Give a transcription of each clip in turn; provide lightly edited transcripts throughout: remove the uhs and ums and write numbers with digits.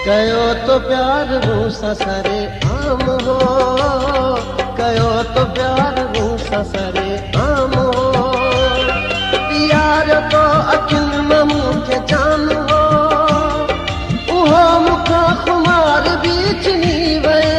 कयो तो प्यार रूसा सरे आम हो, कयो तो प्यार रूसा सरे आम हो। यार तो अखियुनि मां मूंखे जान हो, उहो मूंखां खुमार बि चिनी वए।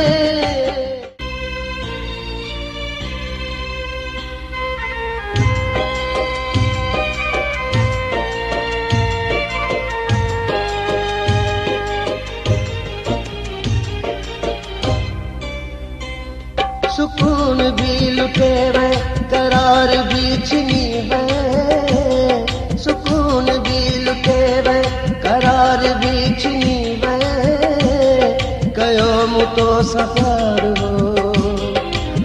सुकून भी लुटे वए, करार भी छिनी वए। सुकून भी लुटे वए, करार भी छिनी वए। कयो मूं तो सां प्यार हो,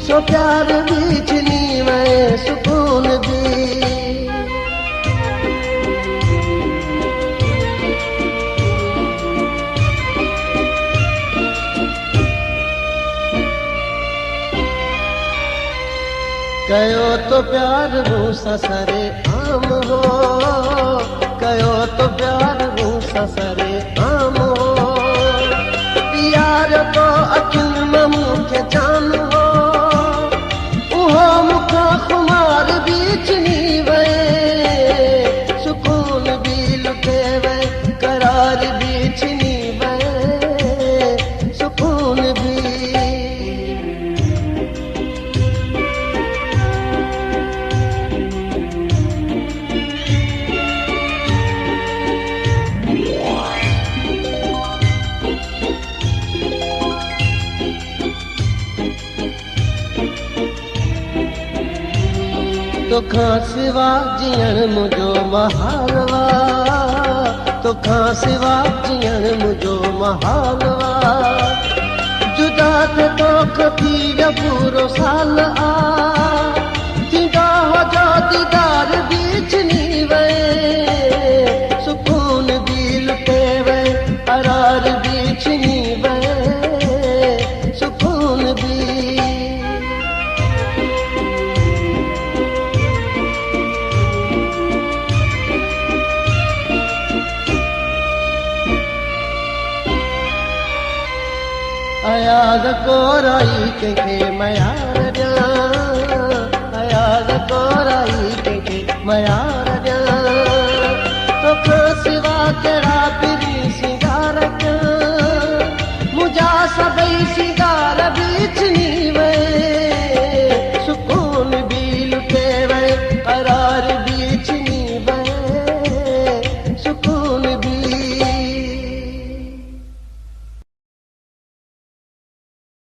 सो प्यार भी छिनी वए, सुकून भी। कयो तो प्यार रूसा सरे आम हो, कयो तो प्यार रूसा सरे आम हो। यार तो अखियुनि मां मूंखे जान हो, उहो मूंखां खुमार बि चिनी वए। सुकून भी लुटे वए, करार भी छिनी वए, सुकून भी। तोखां सिवा जीअण मुंहिंजो महालवा, तोखां सिवा जीअण मुंहिंजो महालवा। जुदा ते तोखां थी वियो पूरो साल आ, थींदा हुजो दीदार बि छिनी वए। सुकून भी लुटे वए, करार भी छिनी वए, सुकून भी। अयाद कोराई कंहिंखे मयार ॾियां, अयाद कोराई कंहिंखे मयार ॾियां। तोखां सिवा कहिड़ा